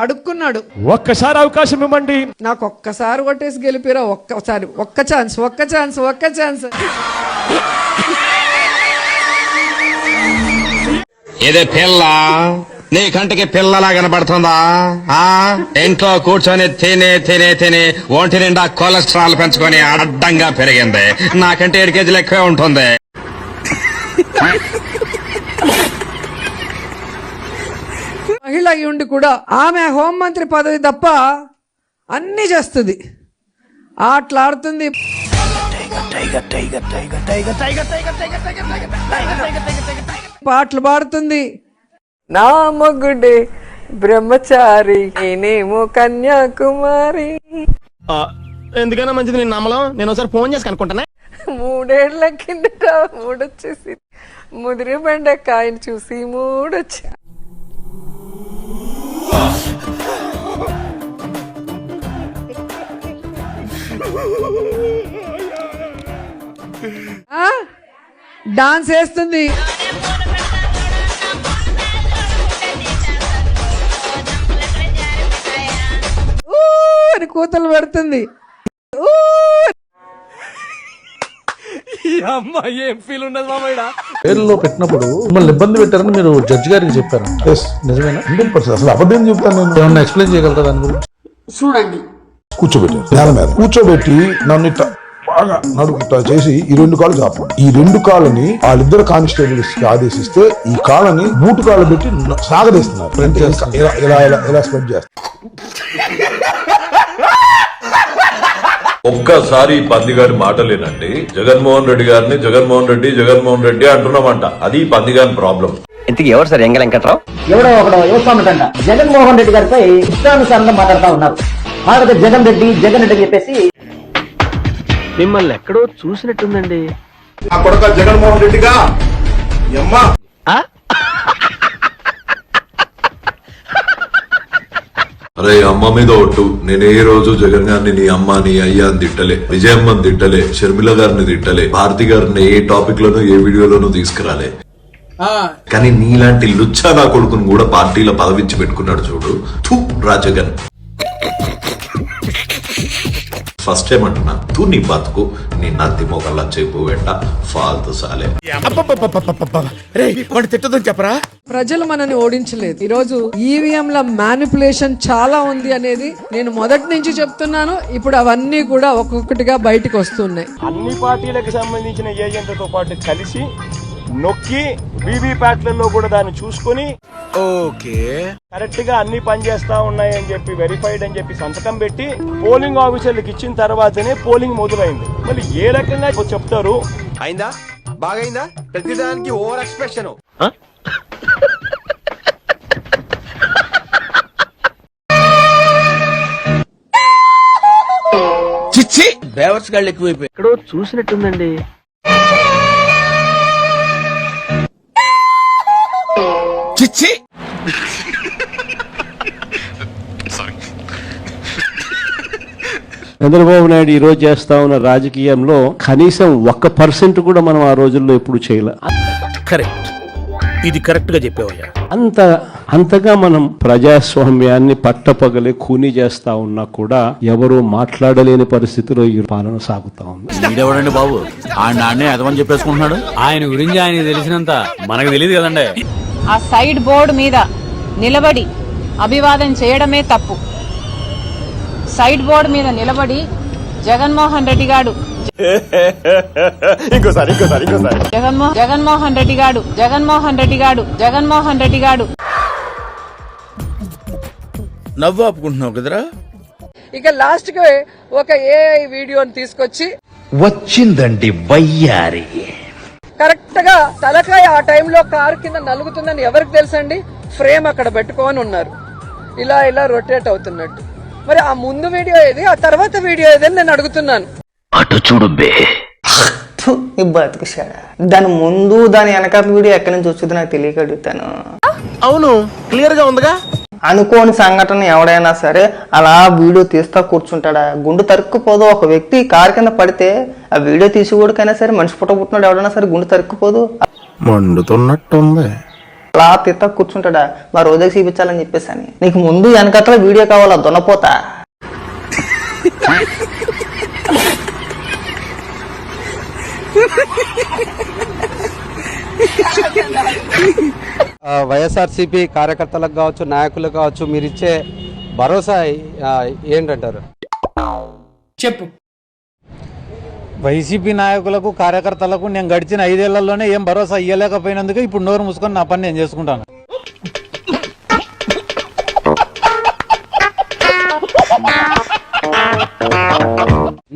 అడుక్కున్నాడు. ఒక్కసారి అవకాశం ఇవ్వండి. నాకు ఒక్కసారి కొట్టేసి గెలిపిరా, ఒక్క ఛాన్స్. ఇదే పిల్ల నీ కంటికి పిల్లలా కనబడుతుందా? ఇంట్లో కూర్చొని తినే ఒంటి నిండా కొలెస్ట్రాల్ పెంచుకొని అడ్డంగా పెరిగింది. నాకంటే 7 కేజీలు ఎక్కువే ఉంటుంది. మహిళ అయి ఉండి కూడా ఆమె హోంమంత్రి పదవి తప్ప అన్ని చేస్తుంది, ఆటలాడుతుంది, పాటలు పాడుతుంది. నా మగుడే బ్రహ్మచారి, నేనేమో కన్యాకుమారి. ఎందుకైనా మంచిది నేను నమ్మలం. నేను ఒకసారి ఫోన్ చేసి కనుక్కుంటానే. 3 ఏళ్ల కిందట మూడొచ్చేసి ముదిరి బెండకాయని చూసి మూడొచ్చా. డాన్స్ వేస్తుంది, అని కూతలు పెడుతుంది. ఏం ఫీల్ ఉండదు మామయ్య. జైల్లో పెట్టినప్పుడు మిమ్మల్ని ఇబ్బంది పెట్టారని మీరు జడ్జి గారికి చెప్పారు. నిజమేనా? 100%. అసలు అబద్ధం చెప్తాను నేను. ఏమన్నా ఎక్స్ప్లెయిన్ చేయగలరా దాని గురించి? చూడండి, కూర్చోబెట్టారు నేల మీద కూర్చోబెట్టి నన్ను ఇట్లా బాగా నడుపుతా చేసి ఈ 2 కాళ్ళు చాపు. ఈ 2 కాళ్ళని వాళ్ళిద్దరు కానిస్టేబుల్స్ కి ఆదేశిస్తే ఈ కాళ్ళని బూటు కాళ్ళు పెట్టి సాగదీస్తున్నారు. ఇలా స్ప్రెడ్ చేస్తారు. ఒక్కసారి పంది గారి మాటలేనండి. జగన్మోహన్ రెడ్డి అంటున్నామంట. అది పంది గారి ప్రాబ్లం. ఇంతకీ ఎవరు సార్ ఎంగ వెంకట్రావు? ఎవడో ఒకడో యువస్వామిటంట జగన్మోహన్ రెడ్డి గారిపై ఇష్టానుసారంగా మాట్లాడుతూ ఉన్నారు. అలాగే జగన్ రెడ్డి అని చెప్పేసి మిమ్మల్ని ఎక్కడో చూసినట్టుందండి. ఆ కొడుక జగన్మోహన్ రెడ్డిగా అరే అమ్మ మీద ఒట్టు, నేను ఏ రోజు జగన్ గారిని నీ అమ్మ నీ అయ్యా అని తిట్టలే, విజయమ్మని తిట్టలే, షర్మిల గారిని తిట్టలే, భారతి గారిని ఏ టాపిక్ లోనూ ఏ వీడియోలోనూ తీసుకురాలే. కానీ నీలాంటి లుచ్చా నా కొడుకును కూడా పార్టీలో పదవించి పెట్టుకున్నాడు చూడు. థూ రా జగన్. ఫస్ట్ టైం అంటున్నా, తూ నీ బతుకు, నీ నత్తి మొగల్లా చెప్పు వెంట ఫాల్తు సాలే. చెప్పరా? ప్రజలు మనని ఓడించలేదు. ఈరోజు ఈవీఎంల మ్యానిపులేషన్ చాలా ఉంది అనేది నేను మొదటి నుంచి చెప్తున్నాను. ఇప్పుడు అవన్నీ కూడా ఒక్కొక్కటిగా బయటకు వస్తున్నాయి. అన్ని పార్టీలకు సంబంధించిన ఏజెంట్లతో పాటు కలిసి నొక్కి వీవీప్యాట్లలో కూడా దాన్ని చూసుకొని కరెక్ట్ గా అన్ని పనిచేస్తా ఉన్నాయని చెప్పి వెరిఫైడ్ అని చెప్పి సంతకం పెట్టి పోలింగ్ ఆఫీసర్లకు ఇచ్చిన తర్వాతనే పోలింగ్ మొదలైంది. మళ్ళీ ఏ రకంగా చెప్తారు? అయిందా? బాగైందా? ప్రతిదానికి ఓవర్ ఎక్స్ప్రెషన్. చిచ్చి బేవర్స్ గాళ్ళు ఎక్కువైపోయి ఎక్కడో చూసినట్టుందండి. చిచ్చి చంద్రబాబు నాయుడు ఈ రోజు చేస్తా ఉన్న రాజకీయంలో కనీసం 1% కూడా మనం ఆ రోజుల్లో ఎప్పుడు చేయలే. కరెక్ట్, ఇది కరెక్ట్ గా చెప్పావయ్యా. అంతగా మనం ప్రజాస్వామ్యాన్ని పట్టపగలే కూని చేస్తా ఉన్నా కూడా ఎవరు మాట్లాడలేని పరిస్థితిలో ఈ పాలన సాగుతా ఉంది. వీడెవడండి బాబు? ఆయన నాన్నే అదమని చెప్పేసుకుంటున్నాడు. ఆయన గురించి ఆయన తెలిసినంత మనకు తెలియదు కదండి. ఆ సైడ్ బోర్డు మీద నిలబడి అభివాదం చేయడమే తప్పు. సైడ్ బోర్డు మీద నిలబడి జగన్మోహన్ రెడ్డి గారు నవ్వు ఆపుకుంటున్నావు కదరా. ఇక లాస్ట్ కి ఒక ఏఐ వీడియోని తీసుకొచ్చి వచ్చిందండి వయ్యారి. కరెక్ట్ గా తలకాయ ఆ టైంలో కారు కింద నలుగుతుందని ఎవరికి తెలుసండి? ఫ్రేమ్ అక్కడ పెట్టుకొని ఉన్నారు, ఇలా రొటేట్ అవుతున్నట్టు. మరి ఆ ముందు వీడియో ఏది, ఆ తర్వాత వీడియో ఏది అని నేను అడుగుతున్నాను. అటు చూడు బే. బతుకుశాడా? దాని ముందు దాని వెనకాల వీడియో ఎక్కడి నుంచి వచ్చింది నాకు తెలియక అడుగుతాను. అవును, క్లియర్ గా ఉందిగా. అనుకోని సంఘటన ఎవడైనా సరే అలా వీడియో తీస్తా కూర్చుంటాడా? గుండు తరుక్కుపోదు. ఒక వ్యక్తి కారు కింద పడితే ఆ వీడియో తీసుకోవడానికైనా సరే మనిషి పుట్టబుట్టినాడు ఎవడైనా సరే గుండు తరుక్కుపోదు. మండుతున్నట్టుంది. అలా తిత్తా కూర్చుంటాడా మా రోజుకి చూపించాలని చెప్పేసి అని. నీకు ముందు వెనకట్ల వీడియో కావాలా దున్నపోతా? వైఎస్ఆర్సీపీ కార్యకర్తలకు కావచ్చు, నాయకులకు కావచ్చు, మీరు ఇచ్చే భరోసా ఏంటంటారు? చెప్పు. వైసీపీ నాయకులకు, కార్యకర్తలకు నేను గడిచిన 5 ఏళ్లలోనే ఏం భరోసా ఇవ్వలేకపోయినందుకు ఇప్పుడు నోరు మూసుకొని నా పని నేను చేసుకుంటాను.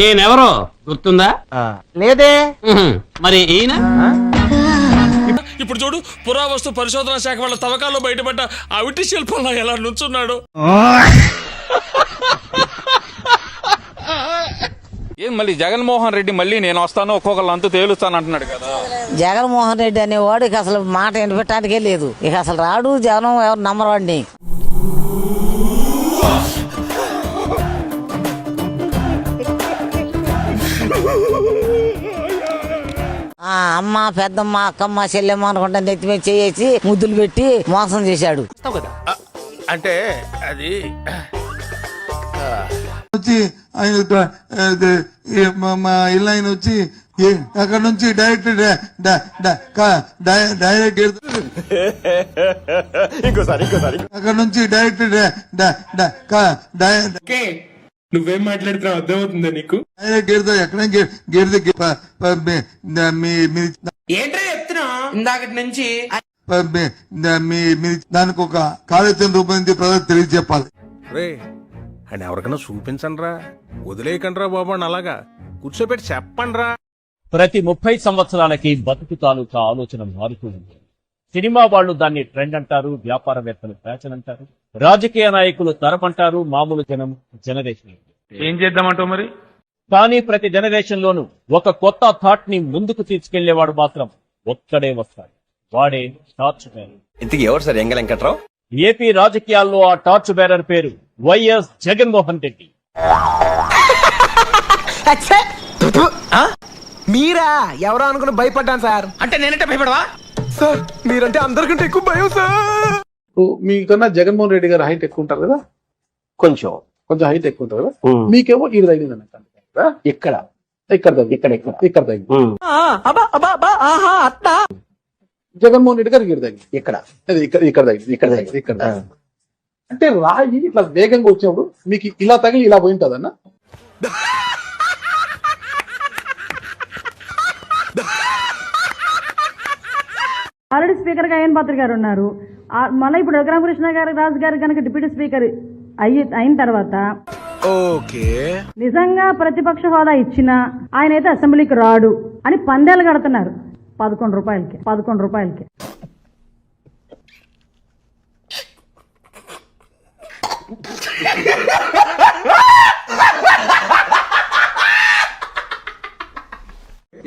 నేనెవరో గుర్తుందా? లేదే. మరి ఈయన ఇప్పుడు చూడు, పురావస్తు పరిశోధన శాఖ వాళ్ళ తవ్వకాల్లో బయటపడ్డ అవిటి శిల్పంలో ఎలా నుంచున్నాడు. ఏం మళ్ళీ జగన్మోహన్ రెడ్డి మళ్ళీ నేను వస్తాను ఒక్కొక్కరు అంతు తేలుస్తాను అంటున్నాడు కదా. జగన్మోహన్ రెడ్డి అనేవాడు ఇక అసలు మాట వినిపెట్టడానికే లేదు. ఇక అసలు రాడు, జగన్ ఎవరు నమ్మరండి. అమ్మ, పెద్దమ్మ, అక్కమ్మ, చెల్లెమ్మ అనుకుంటా నెత్తి మీద చేసి ముద్దులు పెట్టి మోసం చేశాడు. అంటే అది వచ్చి మా ఇల్లు ఆయన వచ్చి అక్కడ నుంచి డైరెక్ట్ అక్కడ నుంచి డైరెక్ట్ నువ్వేం మాట్లాడుతున్నావు అర్థమవుతుందా నీకు? ఎక్కడ గేర్ ఏంట్రా చెప్తున్నా ఇందాకటి నుంచి దానికి ఒక కార్యాచరణ రూపొందించి ప్రజలకు తెలియజెప్పాలి. రే అని ఎవరికైనా చూపించండి రా, వదిలేయకండి రా బాబు అని అలాగా కూర్చోబెట్టి చెప్పండి రా. ప్రతి 30 సంవత్సరాలకి బతుకు తాలూకా ఆలోచన మారుతూ ఉంటుంది. సినిమా వాళ్ళు దాన్ని ట్రెండ్ అంటారు, వ్యాపారవేత్తలు ఫ్యాషన్ అంటారు, రాజకీయ నాయకులు తరపంటారు, మామూలు జనం జనరేషన్. ఏం చేద్దామంటావు మరి? కానీ ప్రతి జనరేషన్ లోనూ ఒక కొత్త థాట్ ని ముందుకు తీసుకెళ్లేవాడు మాత్రం ఒక్కడే వస్తాడు. వాడే టార్చ్ బేరర్. ఇంతకీ ఎవరు సార్ ఎంగ వెంకట్రావు? ఏపీ రాజకీయాల్లో ఆ టార్చ్ బేరర్ పేరు వైఎస్ జగన్మోహన్ రెడ్డి. మీరా? ఎవరో అనుకుని భయపడ్డాను సార్. అంటే నేనంటే భయపడవా సార్? మీరంటే అందరికంటే ఎక్కువ భయం సార్. మీకన్నా జగన్మోహన్ రెడ్డి గారు హైట్ ఎక్కువ ఉంటారు కదా, కొంచెం హైట్ ఎక్కువ ఉంటారు కదా. మీకేమో ఇది తగిలింది ఇక్కడ తగ్గింది. జగన్మోహన్ రెడ్డి గారికి తగ్గింది ఇక్కడ తగ్గింది. అంటే రాయి ఇట్లా వేగంగా వచ్చినప్పుడు మీకు ఇలా తగిలి ఇలా పోయింటదన్న. ఆల్రెడీ స్పీకర్ గా అయ్యన్ పాత్ర గారు ఉన్నారు. మళ్ళీ ఇప్పుడు రఘురామకృష్ణ గారు రాజు గారు కనుక డిప్యూటీ స్పీకర్ అయిన తర్వాత నిజంగా ప్రతిపక్ష హోదా ఇచ్చినా ఆయన అయితే అసెంబ్లీకి రాడు అని పందేలు కడుతున్నారు 11 రూపాయలకి.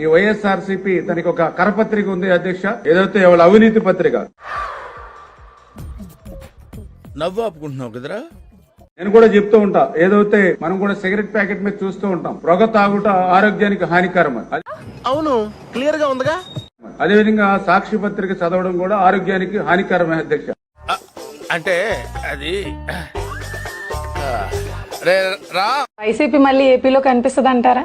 ఈ వైఎస్ఆర్సీపీ తనకి ఒక కరపత్రిక ఉంది అధ్యక్ష, ఏదైతే వాళ్ళ అవినీతి పత్రిక. నవ్వు ఆపుకుంటున్నావు కదరా? నేను కూడా చెప్తూ ఉంటా, ఏదైతే మనం కూడా సిగరెట్ ప్యాకెట్ మీద చూస్తూ ఉంటాం, పొగ తాగుట ఆరోగ్యానికి హానికరం అని. అవును, క్లియర్ గా ఉందిగా. అదేవిధంగా సాక్షి పత్రిక చదవడం కూడా ఆరోగ్యానికి హానికరమే అధ్యక్ష. అంటే అది వైసీపీ మళ్ళీ ఏపీలో కనిపిస్తుంది అంటారా?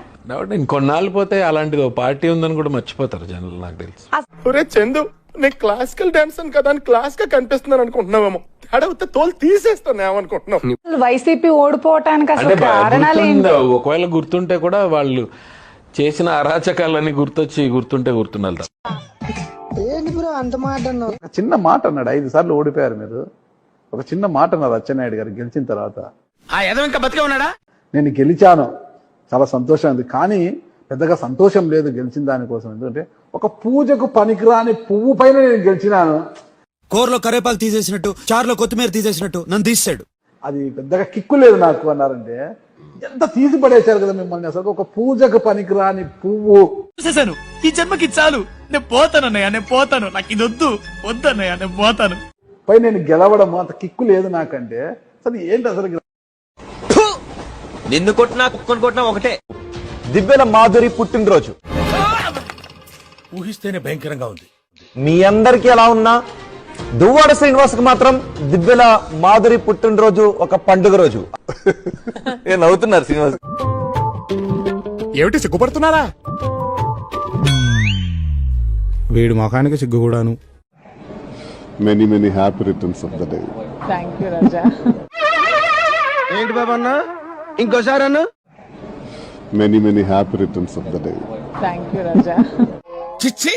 ఇంకొన్నాళ్ళు పోతే అలాంటిది పార్టీ ఉందని కూడా మర్చిపోతారు జనాలు, నాకు తెలుసు. ఒరే చందు, నేను క్లాసికల్ డాన్సర్ కదా అని క్లాస్ గా కనిపిస్తున్నాను అనుకుంటున్నావేమో. తేడా తోలు తీసేస్తాను ఏమనుకుంటున్నావు? వైసీపీ ఓడిపోవటానికి అసలు కారణాలు ఏంటి? ఒకవేళ గుర్తుంటే కూడా వాళ్ళు చేసిన అరాచకాలన్నీ గుర్తుంటే గుర్తున్నారు. చిన్న మాట అన్నాడు, 5 సార్లు ఓడిపోయారు మీరు. ఒక చిన్న మాట అన్నారు అచ్చెన్నాయుడు గారు గెలిచిన తర్వాత. ఇంకా బతికే ఉన్నాడా? నేను గెలిచాను, చాలా సంతోషం ఉంది, కానీ పెద్దగా సంతోషం లేదు గెలిచిన దానికోసం. ఎందుకంటే ఒక పూజకు పనికిరాని పువ్వు పైన నేను గెలిచినాను. కూరలో కరేపాకు తీసేసినట్టు, చారులో కొత్తిమీర తీసేసినట్టు నన్ను తీసాడు. అది పెద్దగా కిక్కు లేదు నాకు అన్నారంటే ఎంత తీసి పడేశారు కదా మిమ్మల్ని. అసలు ఒక పూజకు పనికిరాని పువ్వు. చూసేశాను, ఈ జన్మకి చాలు, నేను పోతానన్నయ్య, నాకు ఇది వద్దన్నయ్య, నేను పోతాను. పై నేను గెలవడం అంత కిక్కు లేదు నాకంటే. అసలు ఏంటి అసలు? నిన్ను కొట్టినా కుక్కను కొట్టినా ఒకటే. దివ్యల మాధురి పుట్టినరోజు ఊహిస్తేనే భయంకరంగా ఉంది. మీ అందరికి ఎలా ఉన్నా దువ్వాడ శ్రీనివాస్ కి మాత్రం దివ్యల మాధురి పుట్టినరోజు ఒక పండుగ రోజు. ఏ నవ్వుతున్నారు శ్రీనివాస్? ఏమిటి సిగ్గుపడుతున్నారా? వీడి ముఖానికి సిగ్గు కూడాను. Many many happy returns of the day. Thank you Raja. ఏంటి బాబా అన్న, ఇంకోసారి అన్న. Many many happy returns of the day. Thank you Raja. చిచ్చి,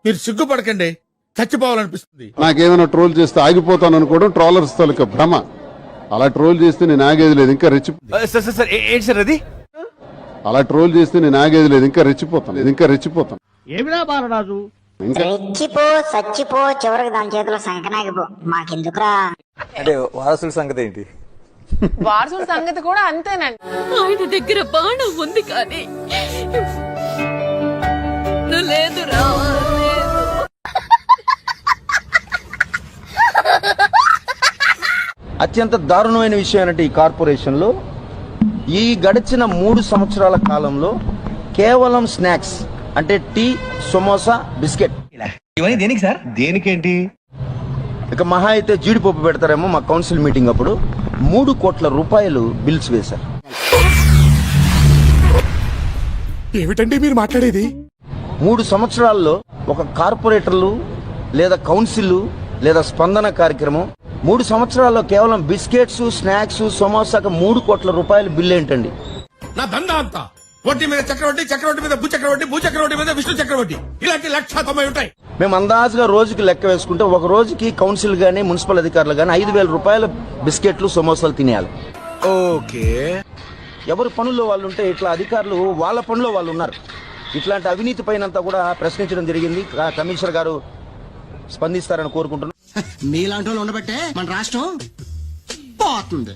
మీరు సిగ్గుపడకండి, చచ్చిపోవాలనిపిస్తుంది. నాకేదైనా ట్రోల్ చేస్తే ఆగిపోతాను అనుకోవడం ట్రోలర్స్ తాలూకా భ్రమ. అలా ట్రోల్ చేస్తే నేను ఆగేది లేదు, ఇంకా సార్ ఏంటి సార్ అది? అలా ట్రోల్ చేస్తే నేను ఆగేది లేదు, ఇంకా రెచ్చిపోతాను. ఏమిరా బాలరాజు? రెచ్చిపో చచ్చిపో చివరికి దాని చేతిలో సంకనాగిపో, మాకెందుకురా. అంటే వారసుల సంగతి ఏంటి? వారసుల సంగతి కూడా అంతేనండి. ఆయన దగ్గర బాణం ఉంది కానీ లేదురా. అత్యంత దారుణమైన విషయం ఏంటంటే ఈ కార్పొరేషన్ లో ఈ గడిచిన 3 సంవత్సరాల కాలంలో కేవలం స్నాక్స్ అంటే టీ, సమోసా, బిస్కెట్. ఇవన్నీ దేనికి సార్? దేనికేంటి? ఇక మహా అయితే జీడిపప్పు పెడతారేమో. మా కౌన్సిల్ మీటింగ్ అప్పుడు 3 కోట్ల రూపాయలు బిల్స్ వేశారు. ఏమిటండి మీరు మాట్లాడేది? 3 సంవత్సరాల్లో ఒక కార్పొరేటర్లు లేదా కౌన్సిల్ లేదా స్పందన కార్యక్రమం 3 సంవత్సరాల్లో కేవలం బిస్కెట్స్, స్నాక్స్, సమోసాకు 3 కోట్ల రూపాయల బిల్లు ఏంటండి? నా దందా అంతా వడ్డీ మీద చక్రవడ్డీ, చక్రవడ్డీ మీద భూచక్రవడ్డీ, భూచక్రవడ్డీ మీద విష్ణు చక్రవడ్డీ, ఇలాంటి 190 ఉంటాయి. మేము అందాజుగా రోజుకి లెక్క వేసుకుంటే ఒక రోజుకి కౌన్సిల్ గానీ మున్సిపల్ అధికారులు గానీ 5,000 రూపాయల బిస్కెట్లు, సమోసాలు తినేయాలి. ఓకే, ఎవరు పనుల్లో వాళ్ళు ఉంటే ఇట్లా అధికారులు వాళ్ళ పనుల్లో వాళ్ళు ఉన్నారు. ఇట్లాంటి అవినీతి పైనంతా కూడా ప్రశ్నించడం జరిగింది. కమిషనర్ గారు స్పందిస్తారని కోరుకుంటున్నాం. మీలాంటి వాళ్ళు ఉండబట్టే మన రాష్ట్రం పోతుంది.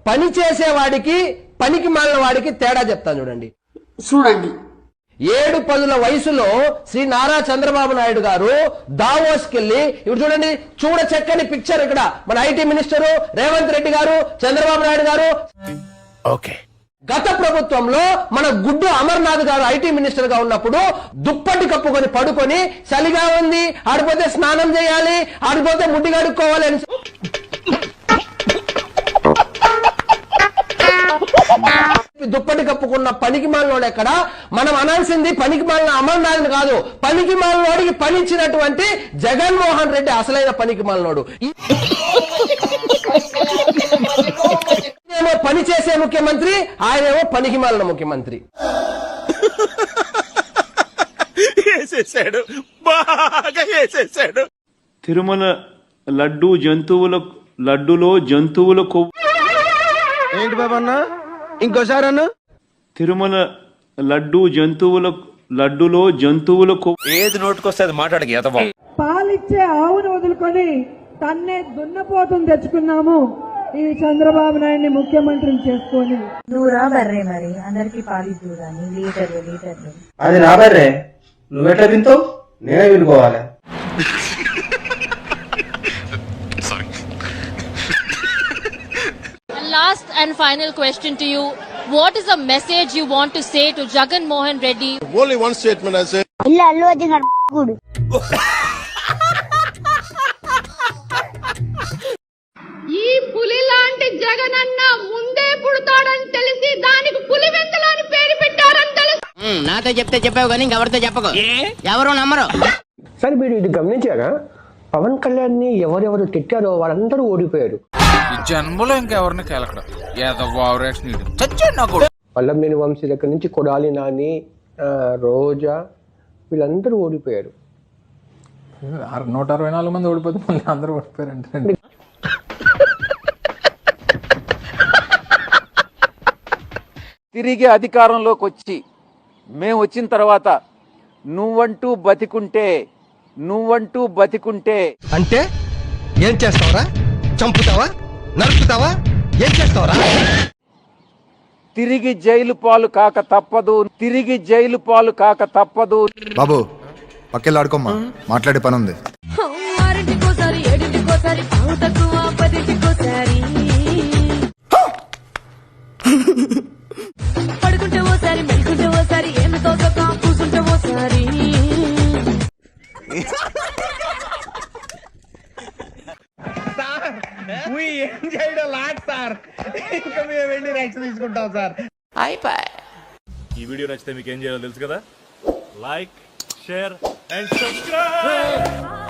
పని చేసేవాడికి పనికి మాలిన వాడికి తేడా చెప్తాను చూడండి. 7-10 వయసులో శ్రీ నారా చంద్రబాబు నాయుడు గారు దావోస్ కెళ్ళి, ఇప్పుడు చూడండి, చూడ చక్కని పిక్చర్ ఇక్కడ మన ఐటీ మినిస్టరు రేవంత్ రెడ్డి గారు, చంద్రబాబు నాయుడు గారు. ఓకే, గత ప్రభుత్వంలో మన గుడ్డు అమర్నాథ్ గారు ఐటీ మినిస్టర్ గా ఉన్నప్పుడు దుప్పటి కప్పుకొని పడుకొని చలిగా ఉంది, ఆడిపోతే స్నానం చేయాలి, ఆడిపోతే ముడ్డి కడుక్కోవాలి అని దుప్పటి కప్పుకున్న పనికి మాలినోడు ఎక్కడ? మనం అనాల్సింది పనికి మాలిన అమర్నాథ్ కాదు, పనికి మాలినోడికి పని ఇచ్చినటువంటి జగన్మోహన్ రెడ్డి అసలైన పనికి మాలినోడు. ఏమో పని చేసే ముఖ్యమంత్రి, ఆయనేమో పనికి మాలిన ముఖ్యమంత్రి. బాగా వేసేసాడు. తిరుమల లడ్డులో జంతువుల కొవ్వు. ఏంటి బాబా అన్న, ఇంకోసారి అన్న. తిరుమల లడ్డులో జంతువుల కొవ్వు. ఏది నోటుకొస్తే అది మాట్లాడక ఎదవా. పాలిచ్చే ఆవును వదులుకొని తన్నే దున్నపోతుని తెచ్చుకున్నాము ఈ చంద్రబాబు నాయుడిని ముఖ్యమంత్రిని చేసుకొని. నువ్వు రా బర్రే, మరి అందరికి పాలిద్దు గాని లీటర్లు. అది నా బర్రే, నువ్వెట్లా వింటావు? నేనే వినుకోవాలి. Last and final question to you. What is the message you want to say to Jagan Mohan Reddy? Only one statement I say. illa allu arjun gudu. ఈ పులి లాంటి జగనన్న ముందే పుడతాడని తెలిసి దానికి పులివెందులు అని పేరు పెట్టారని తెలుసు. నాతో చెప్తే చెప్పావు కానీ ఇంకెవరితో చెప్పకు, ఎవరు నమ్మరు. సరే మీరు ఇది గమనించారా? పవన్ కళ్యాణ్ ని ఎవరెవరు తిట్టారో వాళ్ళందరూ ఓడిపోయారు. జన్మలో ఇంకెవరిని కేలకడం వల్లభనేని వంశీ దగ్గర నుంచి కొడాలి నాని, రోజా, వీళ్ళందరూ ఓడిపోయారు. 164 మంది ఓడిపోతే మళ్ళీ అందరూ ఓడిపోయారంటే తిరిగి అధికారంలోకి వచ్చి మేము వచ్చిన తర్వాత నువ్వంటూ బతికుంటే అంటే ఏం చేస్తావరా? చంపుతావా? నరుకుతావా? ఏం చేస్తావరా? తిరిగి జైలు పాలు కాక తప్పదు. బాబు పక్కెళ్ళాడుకోమ్మా, మాట్లాడే పని ఉంది. ఆరింటికోసారి 7ంటికోసారి పావు తక్కువ 10ంటికోసారి పడుకుంటే ఓసారి మెలుకుంటే ఓసారి ఏమి తోచక కూర్చుంటే ఓసారి చేయడం లాట్ సార్. ఇంకా మేము వెళ్ళి రెస్ట్ తీసుకుంటాం సార్. ఈ వీడియో నచ్చితే మీకు ఏం చేయాలో తెలుసు కదా. Like, share and subscribe.